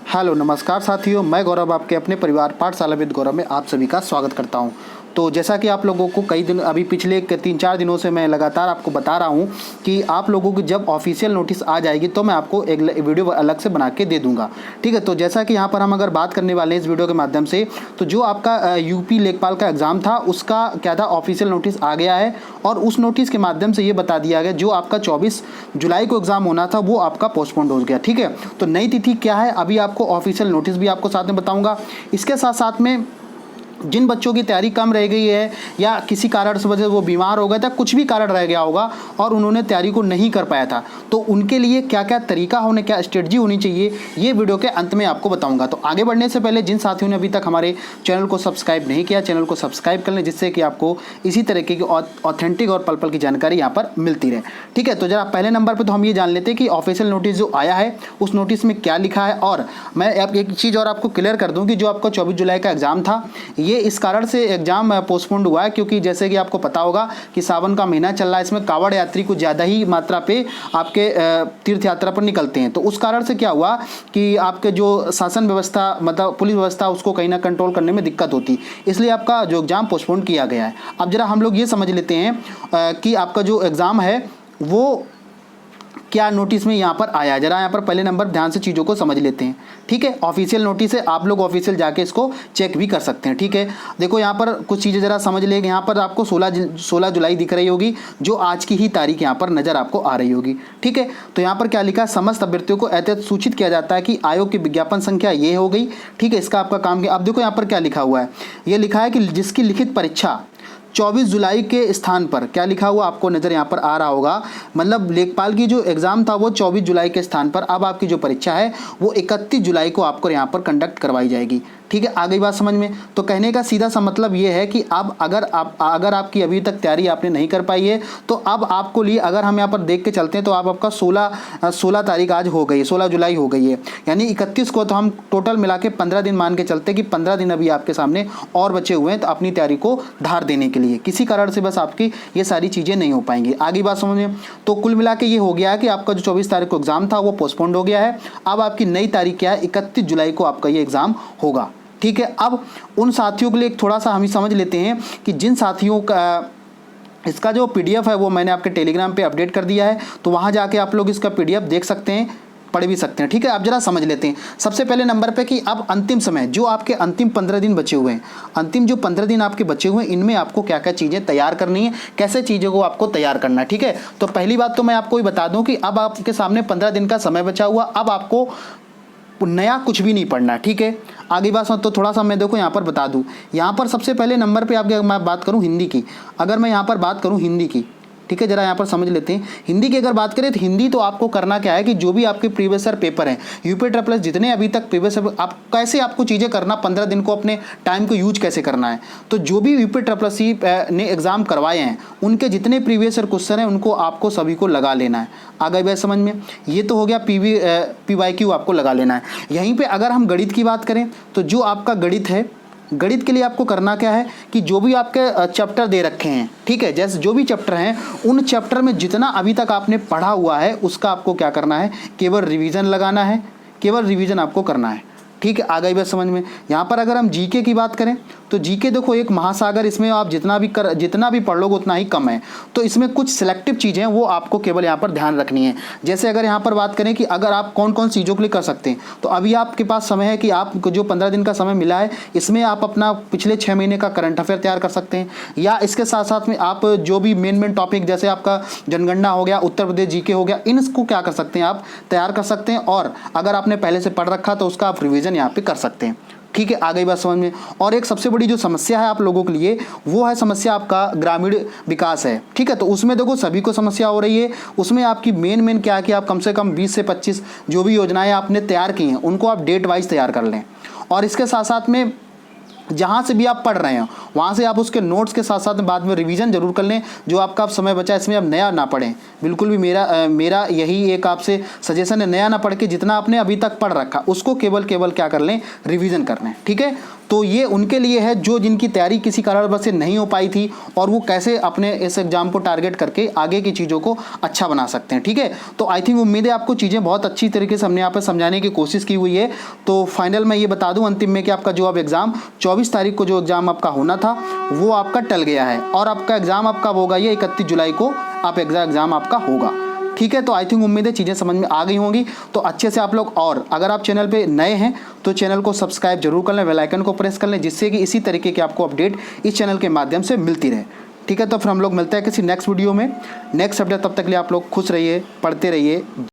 Hello नमस्कार साथियों, मैं गौरव आपके अपने परिवार पाठशाला विद गौरव में आप सभी का स्वागत करता हूं। तो जैसा कि आप लोगों को कई दिन अभी पिछले 3-4 दिनों से मैं लगातार आपको बता रहा हूं कि आप लोगों की जब ऑफिशियल नोटिस आ जाएगी तो मैं आपको एक वीडियो अलग से बना के दे दूंगा। ठीक है, तो जैसा कि यहाँ पर हम अगर बात करने वाले हैं इस वीडियो के माध्यम से, तो जो आपका यूपी लेखपाल का एग्ज़ाम था उसका क्या था, ऑफिशियल नोटिस आ गया है और उस नोटिस के माध्यम से ये बता दिया गया जो आपका 24 जुलाई को एग्ज़ाम होना था वो आपका पोस्टपोन्ड हो गया। ठीक है, तो नई तिथि क्या है अभी आपको ऑफिशियल नोटिस भी आपको साथ में बताऊँगा। इसके साथ साथ में जिन बच्चों की तैयारी कम रह गई है या किसी कारण से वजह से वो बीमार हो गए थे, कुछ भी कारण रह गया होगा और उन्होंने तैयारी को नहीं कर पाया था, तो उनके लिए क्या क्या तरीका होने, क्या स्ट्रेटजी होनी चाहिए, ये वीडियो के अंत में आपको बताऊंगा। तो आगे बढ़ने से पहले जिन साथियों ने अभी तक हमारे चैनल को सब्सक्राइब नहीं किया, चैनल को सब्सक्राइब कर लें, जिससे कि आपको इसी तरीके की ऑथेंटिक और पल पल की जानकारी यहाँ पर मिलती रहे। ठीक है, तो जरा पहले नंबर पर तो हम ये जान लेते हैं कि ऑफिशियल नोटिस जो आया है उस नोटिस में क्या लिखा है। और मैं एक चीज़ और आपको क्लियर कर दूँ कि जो आपका 24 जुलाई का एग्ज़ाम था ये इस कारण से एग्जाम पोस्टपोन्ड हुआ है क्योंकि जैसे कि आपको पता होगा कि सावन का महीना चल रहा है, इसमें कावड़ यात्री कुछ ज़्यादा ही मात्रा पे आपके तीर्थ यात्रा पर निकलते हैं। तो उस कारण से क्या हुआ कि आपके जो शासन व्यवस्था मतलब पुलिस व्यवस्था उसको कहीं ना कंट्रोल करने में दिक्कत होती, इसलिए आपका जो एग्ज़ाम पोस्टपोन्ड किया गया है। अब जरा हम लोग ये समझ लेते हैं कि आपका जो एग्ज़ाम है वो क्या नोटिस में यहाँ पर आया है। जरा यहाँ पर पहले नंबर ध्यान से चीज़ों को समझ लेते हैं। ठीक है, ऑफिशियल नोटिस है, आप लोग ऑफिशियल जाके इसको चेक भी कर सकते हैं। ठीक है, देखो यहाँ पर कुछ चीज़ें जरा समझ लेंगे। यहाँ पर आपको 16 जुलाई दिख रही होगी, जो आज की ही तारीख यहाँ पर नज़र आपको आ रही होगी। ठीक है, तो यहाँ पर क्या लिखा है, समस्त अभ्यर्थियों को एतत सूचित किया जाता है कि आयोग की विज्ञापन संख्या ये हो गई। ठीक है, इसका आपका काम किया। अब देखो यहाँ पर क्या लिखा हुआ है, ये लिखा है कि जिसकी लिखित परीक्षा 24 जुलाई के स्थान पर, क्या लिखा हुआ आपको नज़र यहाँ पर आ रहा होगा, मतलब लेखपाल की जो एग्ज़ाम था वो 24 जुलाई के स्थान पर अब आपकी जो परीक्षा है वो 31 जुलाई को आपको यहाँ पर कंडक्ट करवाई जाएगी। ठीक है, आ गई बात समझ में। तो कहने का सीधा सा मतलब ये है कि अब अगर आपकी अभी तक तैयारी आपने नहीं कर पाई है तो अब आपको लिए अगर हम यहाँ पर देख के चलते हैं तो आपका 16 तारीख आज हो गई है, 16 जुलाई हो गई है, यानी 31 को तो हम टोटल मिला के 15 दिन मान के चलते कि 15 दिन अभी आपके सामने और बचे हुए हैं तो अपनी तैयारी को धार देने के लिए। किसी कारण से बस आपकी ये सारी चीज़ें नहीं हो पाएंगी। आगे बात समझ में। तो कुल मिला के ये हो गया है कि आपका जो 24 तारीख को एग्ज़ाम था वो पोस्टपोन्ड हो गया है। अब आपकी नई तारीख क्या है, 31 जुलाई को आपका ये एग्ज़ाम होगा। ठीक है, अब उन साथियों के लिए थोड़ा सा हम समझ लेते हैं कि जिन साथियों का इसका जो PDF है वो मैंने आपके टेलीग्राम पे अपडेट कर दिया है, तो वहाँ जाके आप लोग इसका PDF देख सकते हैं, पढ़ भी सकते हैं। ठीक है, अब जरा समझ लेते हैं सबसे पहले नंबर पे कि अब अंतिम समय जो आपके अंतिम 15 दिन बचे हुए हैं, अंतिम जो 15 दिन आपके बचे हुए हैं इनमें आपको क्या क्या चीज़ें तैयार करनी है, कैसे चीज़ों को आपको तैयार करना है। ठीक है, तो पहली बात तो मैं आपको ये बता दूं कि अब आपके सामने 15 दिन का समय बचा हुआ, अब आपको नया कुछ भी नहीं पढ़ना है। ठीक है, आगे बात तो थोड़ा सा मैं देखो यहाँ पर बता दूँ। यहाँ पर सबसे पहले नंबर पे आपके मैं बात करूँ हिंदी की, अगर मैं यहाँ पर बात करूँ हिंदी की, ठीक है, जरा यहाँ पर समझ लेते हैं। हिंदी की अगर बात करें तो हिंदी तो आपको करना क्या है कि जो भी आपके प्रीवियस ईयर पेपर हैं यूपी ट्रिपल जितने अभी तक प्रीवियस आप कैसे आपको चीज़ें करना, 15 दिन को अपने टाइम को यूज कैसे करना है। तो जो भी यूपी ट्रिपल ने एग्ज़ाम करवाए हैं उनके जितने प्रीवियस ईयर क्वेश्चन हैं उनको आपको सभी को लगा लेना है। आ गई बात समझ में। ये तो हो गया PYQ आपको लगा लेना है। यहीं पर अगर हम गणित की बात करें तो जो आपका गणित है, गणित के लिए आपको करना क्या है कि जो भी आपके चैप्टर दे रखे हैं, ठीक है, जैसे जो भी चैप्टर हैं उन चैप्टर में जितना अभी तक आपने पढ़ा हुआ है उसका आपको क्या करना है, केवल रिवीजन लगाना है, केवल रिवीजन आपको करना है। ठीक है, आ गई बात समझ में। यहाँ पर अगर हम GK की बात करें तो GK देखो एक महासागर, इसमें आप जितना भी पढ़ लोगे उतना ही कम है। तो इसमें कुछ सिलेक्टिव चीज़ें हैं वो आपको केवल यहाँ पर ध्यान रखनी है। जैसे अगर यहाँ पर बात करें कि अगर आप कौन कौन चीज़ों के लिए कर सकते हैं, तो अभी आपके पास समय है कि आपको जो 15 दिन का समय मिला है इसमें आप अपना पिछले 6 महीने का करंट अफेयर तैयार कर सकते हैं, या इसके साथ साथ में आप जो भी मेन टॉपिक जैसे आपका जनगणना हो गया, उत्तर प्रदेश GK हो गया, इनको क्या कर सकते हैं आप तैयार कर सकते हैं। और अगर आपने पहले से पढ़ रखा तो उसका आप रिविज़न यहाँ पे कर सकते हैं। ठीक है, आ गई बात समझ में। और एक सबसे बड़ी जो समस्या है आप लोगों के लिए वो है समस्या आपका ग्रामीण विकास है। ठीक है, तो उसमें देखो सभी को समस्या हो रही है। उसमें आपकी मेन क्या है कि आप कम से कम 20 से 25 जो भी योजनाएं आपने तैयार की हैं उनको आप डेट वाइज तैयार कर लें। और इसके साथ साथ में जहाँ से भी आप पढ़ रहे हो वहाँ से आप उसके नोट्स के साथ साथ में बाद में रिवीजन जरूर कर लें। जो आपका समय बचा इसमें आप नया ना पढ़ें, बिल्कुल भी मेरा यही एक आपसे सजेशन है, नया ना पढ़ के जितना आपने अभी तक पढ़ रखा उसको केवल क्या कर लें, रिवीजन कर लें। ठीक है, तो ये उनके लिए है जो जिनकी तैयारी किसी कारणवश से नहीं हो पाई थी और वो कैसे अपने इस एग्ज़ाम को टारगेट करके आगे की चीज़ों को अच्छा बना सकते हैं। ठीक है, तो आई थिंक उम्मीद है आपको चीज़ें बहुत अच्छी तरीके से हमने यहाँ पर समझाने की कोशिश की हुई है। तो फाइनल मैं ये बता दूँ अंतिम में कि आपका जो अब एग्ज़ाम 24 तारीख को जो एग्ज़ाम आपका होना था वो आपका टल गया है और आपका एग्ज़ाम आपका होगा ये 31 जुलाई को आप एग्ज़ाम आपका होगा। ठीक है, तो आई थिंक उम्मीद है चीज़ें समझ में आ गई होंगी। तो अच्छे से आप लोग, और अगर आप चैनल पे नए हैं तो चैनल को सब्सक्राइब जरूर कर लें, बेल आइकन को प्रेस कर लें, जिससे कि इसी तरीके की आपको अपडेट इस चैनल के माध्यम से मिलती रहे। ठीक है, तो फिर हम लोग मिलते हैं किसी नेक्स्ट वीडियो में, नेक्स्ट अपडेट। तब तक के लिए आप लोग खुश रहिए, पढ़ते रहिए।